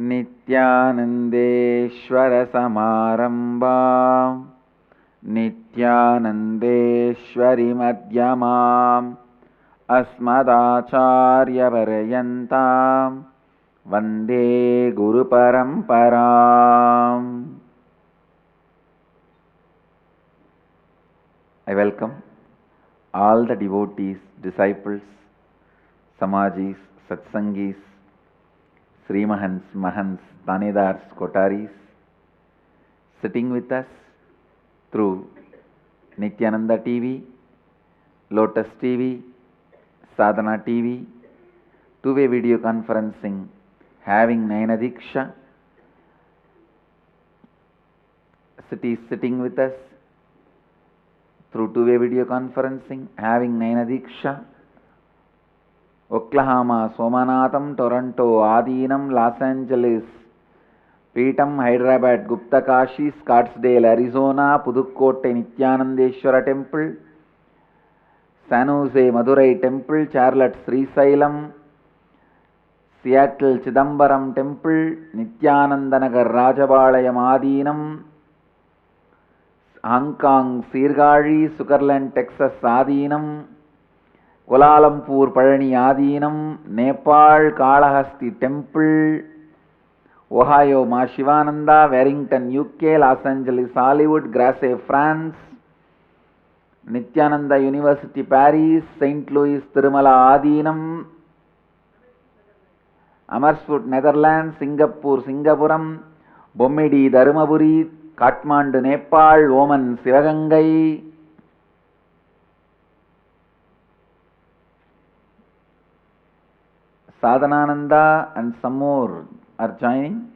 नित्यानन्देश्वरसमारम्भां नित्यानन्देश्वरीमध्यमाम् अस्मदाचार्यपर्यन्तां वन्दे गुरुपरम्पराम्. I welcome all the devotees, disciples, Samajis, Satsangis, Srimahans, Mahans, Tanedars, Kotaris, sitting with us through Nityananda TV, Lotus TV, Sadhana TV, two-way video conferencing, having Nayana Diksha, sitting with us through two-way video conferencing, having Nayana Diksha, Oklahoma, Somanatham, Toronto, Adinam, Los Angeles, Peetam, Hyderabad, Gupta Kashi, Scottsdale, Arizona, Pudukkotte, Nityanandeshwara Temple, San Jose, Madurai Temple, Charlotte, Srisailam, Seattle, Chidambaram Temple, Nityanandanagar, Rajabalayam, Adinam, Hong Kong, Sirgari, Sugarland, Texas, Adinam, Kuala Lumpur, Parani, Adinam, Nepal, Kalahasti Temple, Ohio, Ma Shivananda, Warrington, UK, Los Angeles, Hollywood, Grasse, France, Nityananda University, Paris, St. Louis, Tirumala, Adinam, Amersfoort, Netherlands, Singapore, Singapuram, Bommidi, Dharmaburi, Kathmandu, Nepal, Oman, Sivagangai, Sadhanananda and some more are joining.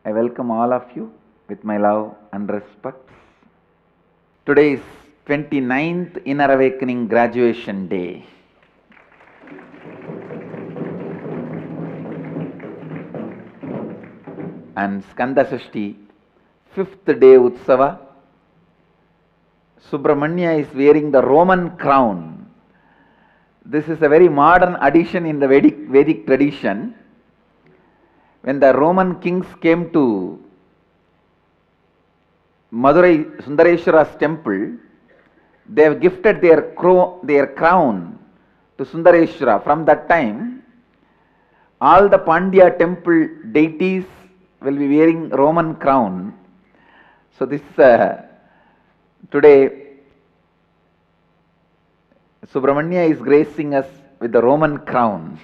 I welcome all of you with my love and respect. Today is 29th Inner Awakening Graduation Day. And Skanda Sashti, 5th day Utsava. Subramanya is wearing the Roman crown. This is a very modern addition in the Vedic tradition. When the Roman kings came to Madurai Sundareshwara's temple, they have gifted their crown to Sundareshwara. From that time, all the Pandya temple deities will be wearing Roman crown. So this today Subramanya is gracing us with the Roman crown.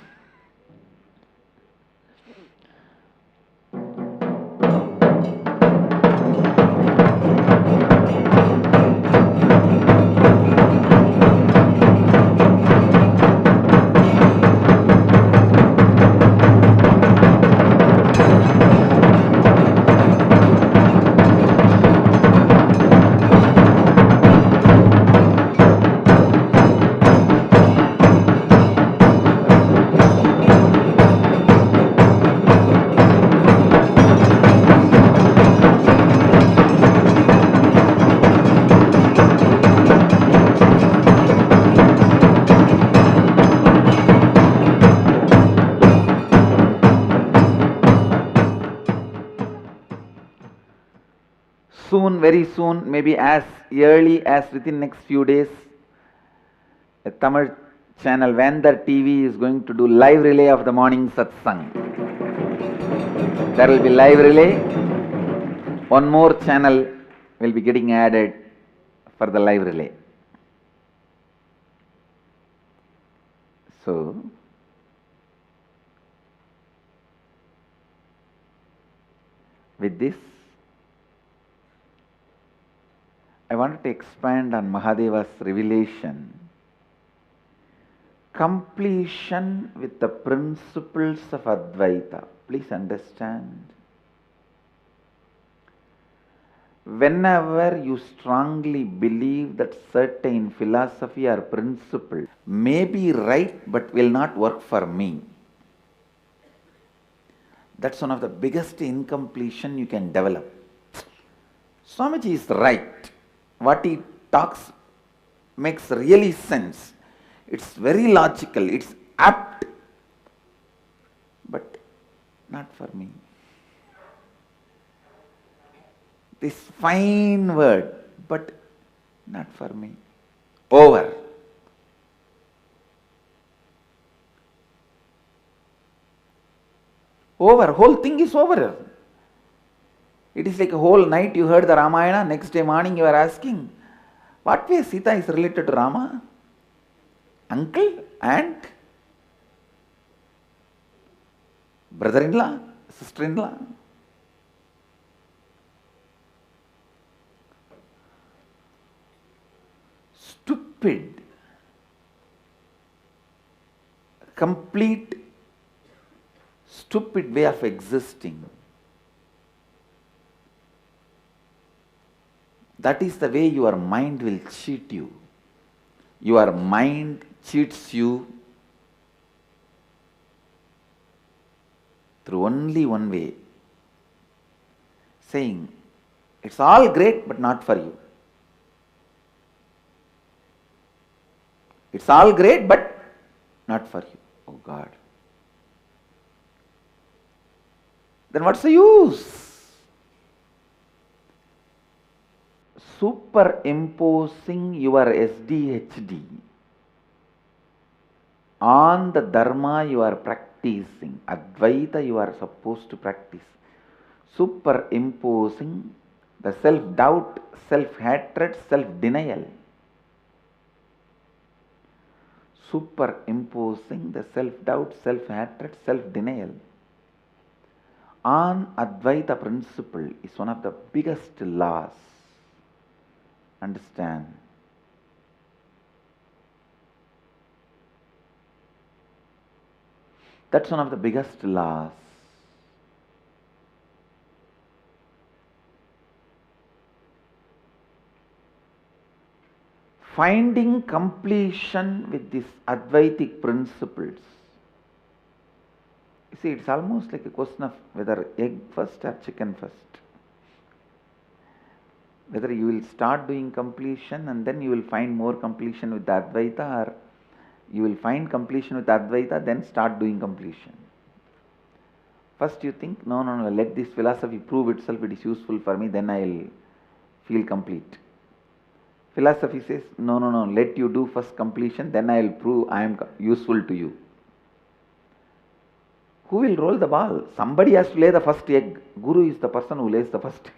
Soon, very soon, maybe as early as within next few days, a Tamil channel, Vandar TV, is going to do live relay of the morning satsang. There will be live relay. One more channel will be getting added for the live relay. So, with this, I wanted to expand on Mahadeva's revelation. Completion with the principles of Advaita. Please understand. Whenever you strongly believe that certain philosophy or principle may be right but will not work for me, that's one of the biggest incompletion you can develop. Swamiji is right. What he talks makes really sense. It's very logical, it's apt, but not for me. This fine word, but not for me. Over. Over. Whole thing is over. It is like a whole night you heard the Ramayana, next day morning you are asking, what way Sita is related to Rama? Uncle, aunt, brother-in-law, sister-in-law. Stupid, complete stupid way of existing. That is the way your mind will cheat you. Your mind cheats you through only one way, saying, it's all great but not for you. It's all great but not for you. Oh God. Then what's the use? Superimposing your SDHD on the Dharma you are practicing, Advaita you are supposed to practice. Superimposing the self-doubt, self-hatred, self-denial. Superimposing the self-doubt, self-hatred, self-denial on Advaita principle is one of the biggest laws. Understand? That's one of the biggest laws. Finding completion with these Advaitic principles. You see, it's almost like a question of whether egg first or chicken first. Whether you will start doing completion and then you will find more completion with the Advaita, or you will find completion with Advaita, then start doing completion. First you think, no, let this philosophy prove itself, it is useful for me, then I will feel complete. Philosophy says, no, let you do first completion, then I will prove I am useful to you. Who will roll the ball? Somebody has to lay the first egg. Guru is the person who lays the first egg.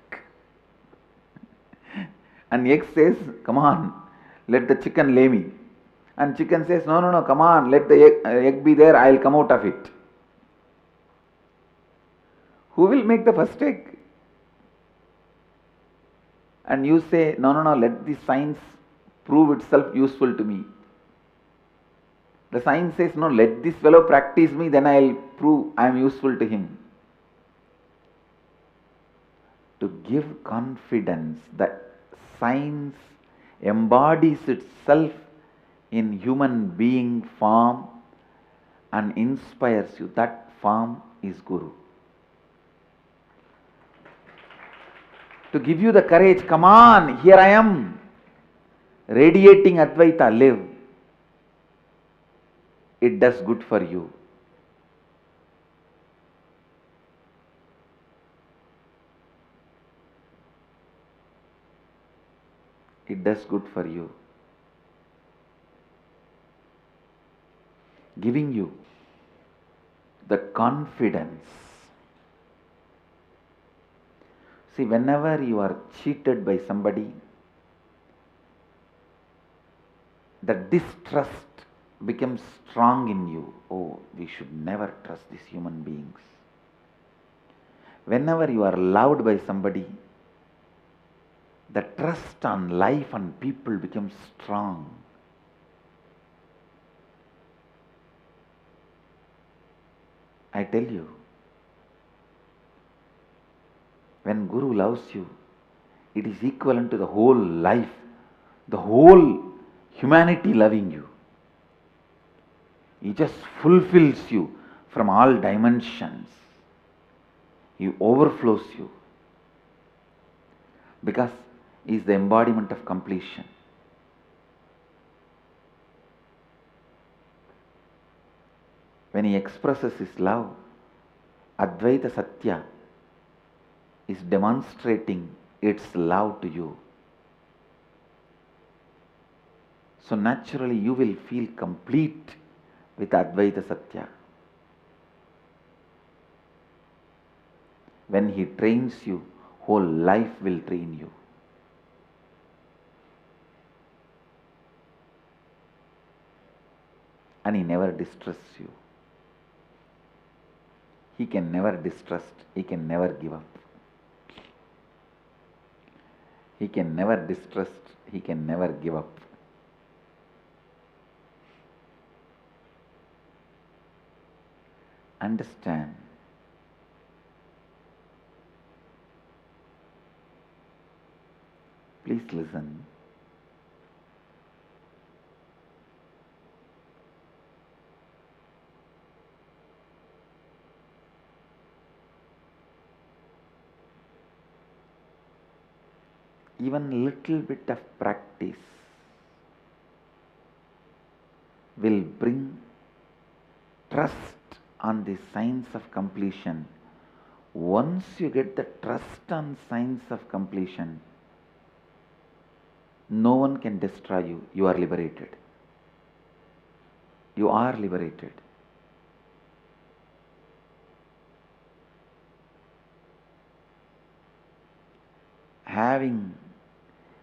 And egg says, come on, let the chicken lay me. And chicken says, no, come on, let the egg be there, I will come out of it. Who will make the first egg? And you say, no, let the science prove itself useful to me. The science says, no, let this fellow practice me, then I will prove I am useful to him. To give confidence that science embodies itself in human being form and inspires you, that form is Guru. To give you the courage, come on, here I am, radiating Advaita, live. It does good for you. It does good for you. Giving you the confidence. See, whenever you are cheated by somebody, the distrust becomes strong in you. Oh, we should never trust these human beings. Whenever you are loved by somebody, the trust on life and people becomes strong. I tell you, when Guru loves you, it is equivalent to the whole life, the whole humanity loving you. He just fulfills you from all dimensions. He overflows you because he is the embodiment of completion. When he expresses his love, Advaita Satya is demonstrating its love to you. So naturally you will feel complete with Advaita Satya. When he trains you, whole life will train you. And he never distrusts you. He can never distrust. He can never give up. He can never distrust. He can never give up. Understand. Please listen. Even little bit of practice will bring trust on the science of completion. Once you get the trust on science of completion, no one can destroy you. You are liberated. You are liberated. Having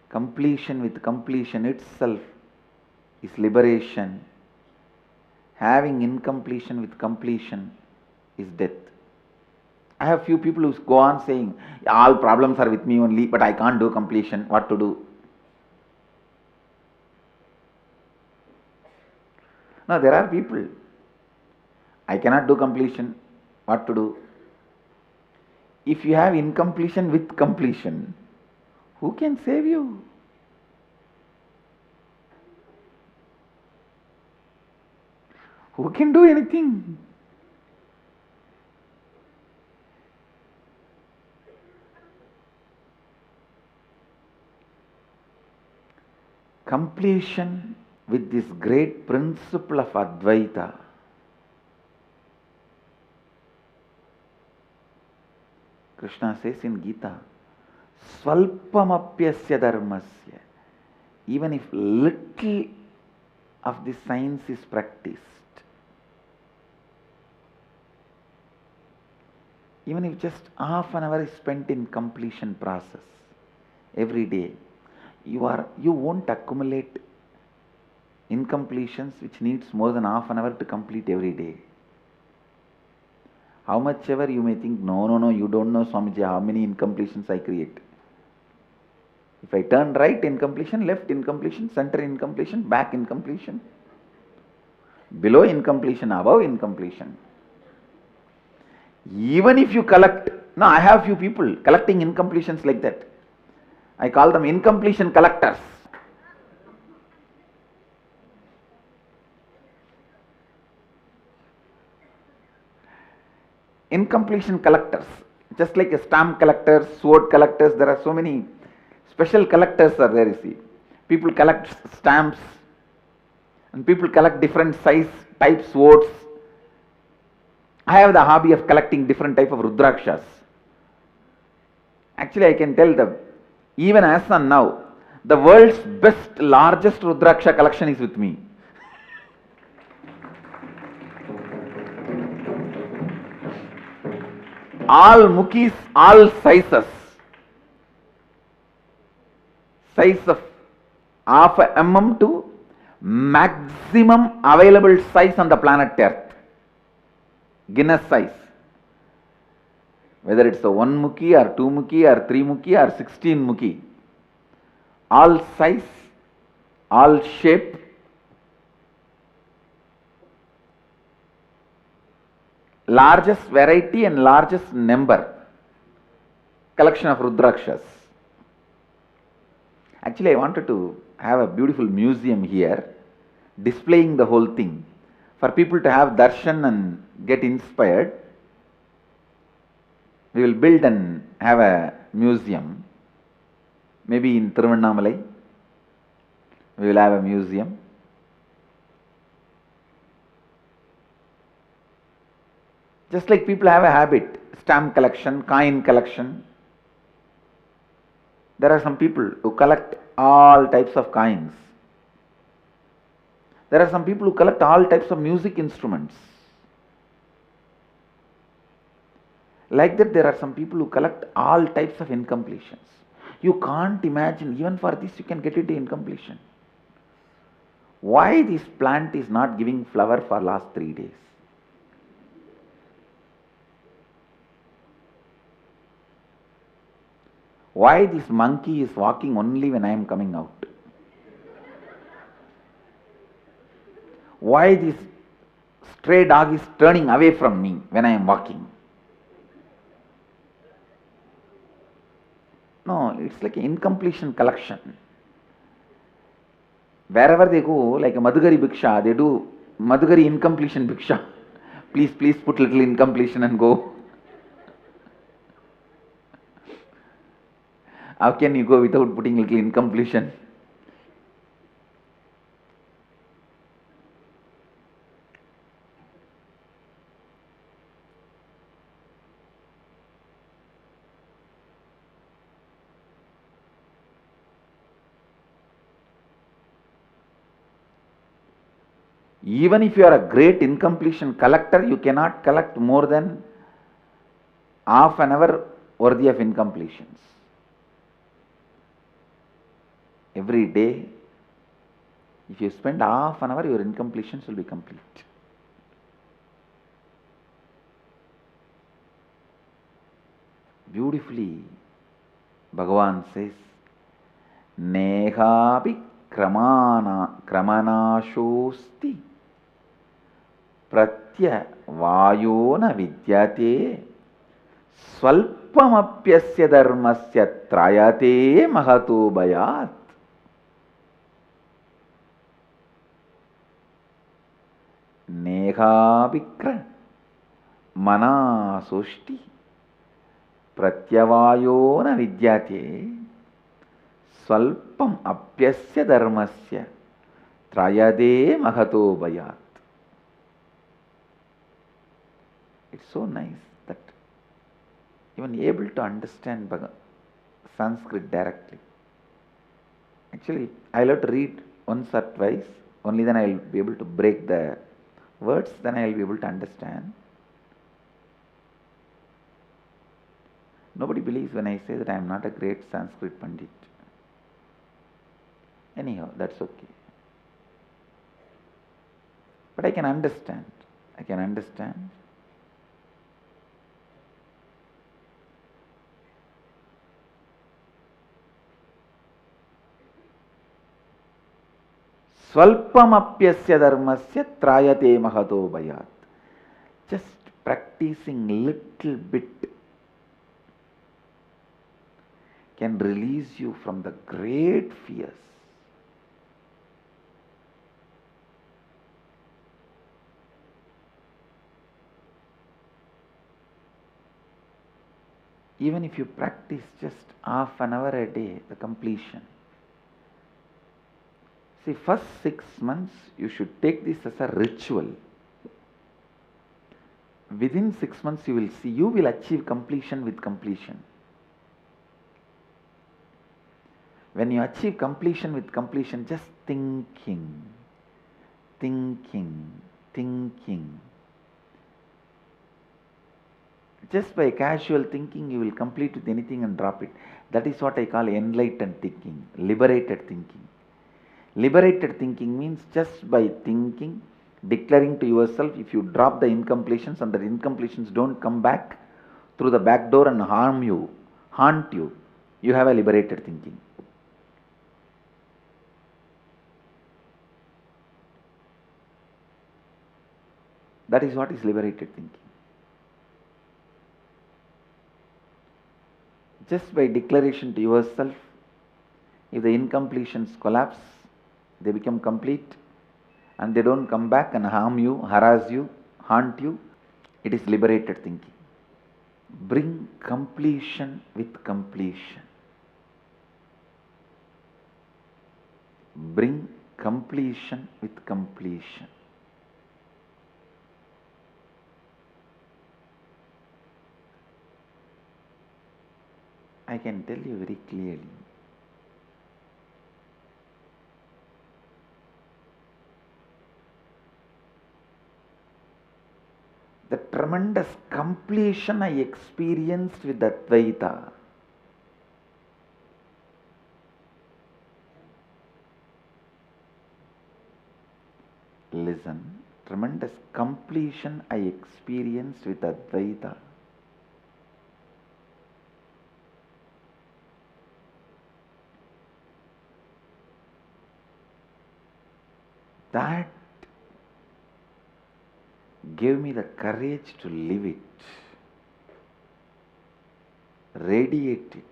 completion with completion itself is liberation. Having incompletion with completion is death. I have few people who go on saying, all problems are with me only, but I can't do completion. What to do? No, there are people. I cannot do completion. What to do? If you have incompletion with completion, who can save you? Who can do anything? Completion with this great principle of Advaita Krishna says in Gita, Svalpamapyasya dharmasya. Even if little of the science is practiced, even if just half an hour is spent in completion process every day, you won't accumulate incompletions which needs more than half an hour to complete every day. How much ever you may think, no, you don't know, Swamiji, how many incompletions I create. If I turn right, incompletion, left, incompletion, center, incompletion, back, incompletion, below, incompletion, above, incompletion. Even if you collect, no, I have few people collecting incompletions like that. I call them incompletion collectors. Incompletion collectors, just like a stamp collectors, sword collectors, there are so many special collectors are there, you see. People collect stamps and people collect different size type swords. I have the hobby of collecting different type of Rudrakshas. Actually, I can tell them, even as on now, the world's best, largest Rudraksha collection is with me. All mukis, all sizes. Size of half a mm to maximum available size on the planet Earth. Guinness size. Whether it's a 1 muki or 2 muki or 3 muki or 16 muki. All size, all shape, largest variety and largest number. Collection of Rudrakshas. Actually, I wanted to have a beautiful museum here, displaying the whole thing. For people to have darshan and get inspired, we will build and have a museum. Maybe in Tiruvannamalai, we will have a museum. Just like people have a habit, stamp collection, coin collection. There are some people who collect all types of coins. There are some people who collect all types of music instruments. Like that, there are some people who collect all types of incompletions. You can't imagine, even for this you can get into incompletion. Why this plant is not giving flower for last 3 days? Why this monkey is walking only when I am coming out? Why this stray dog is turning away from me when I am walking? No, it's like an incompletion collection. Wherever they go, like a Madhugari Bhiksha, they do Madhugari incompletion Bhiksha. Please put little incompletion and go. How can you go without putting little incompletion? Even if you are a great incompletion collector, you cannot collect more than half an hour worthy of incompletions. Every day, if you spend half an hour, your incompletions will be complete. Beautifully, Bhagavan says, Nehapi kramanashosti pratya vayo na vidyate swalpamapyasya dharmasya trayate mahato bhayat. Nehavikra manasosti pratyavayo na vidyate swalpam apyasya dharmasya trayade mahato bhayat. It's so nice that even able to understand Sanskrit directly. Actually, I'll have to read once or twice, only then I'll be able to break the words, then I'll be able to understand. Nobody believes when I say that I am not a great Sanskrit Pandit. Anyhow, that's okay. But I can understand. I can understand. Swalpamapyasya dharmasya trayate mahato bhayat. Just practicing little bit can release you from the great fears. Even if you practice just half an hour a day, the completion. See, first 6 months, you should take this as a ritual. Within 6 months, you will see, you will achieve completion with completion. When you achieve completion with completion, just thinking. Just by casual thinking, you will complete with anything and drop it. That is what I call enlightened thinking, liberated thinking. Liberated thinking means just by thinking, declaring to yourself, if you drop the incompletions and the incompletions don't come back through the back door and haunt you, you have a liberated thinking. That is what is liberated thinking. Just by declaration to yourself, if the incompletions collapse, they become complete and they don't come back and harm you, harass you, haunt you, it is liberated thinking. Bring completion with completion. Bring completion with completion. I can tell you very clearly, tremendous completion I experienced with Advaita. Listen, tremendous completion I experienced with Advaita. That gave me the courage to live it, radiate it,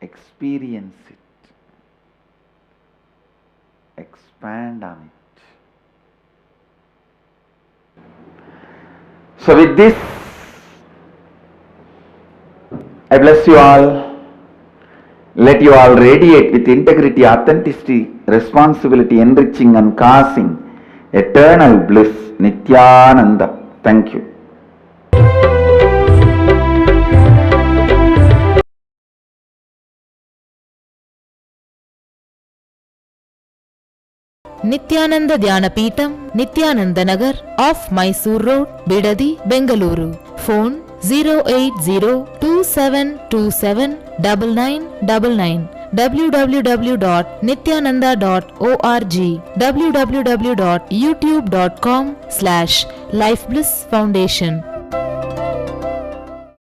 experience it, expand on it. So with this, I bless you all. Let you all radiate with integrity, authenticity, responsibility, enriching and causing eternal bliss. Nityananda. Thank you. Nityananda Dhyanapitham, Nityananda Nagar, off Mysore Road, Bidadi, Bengaluru. Phone 08027279999. www.nityananda.org. www.youtube.com/Life Bliss Foundation.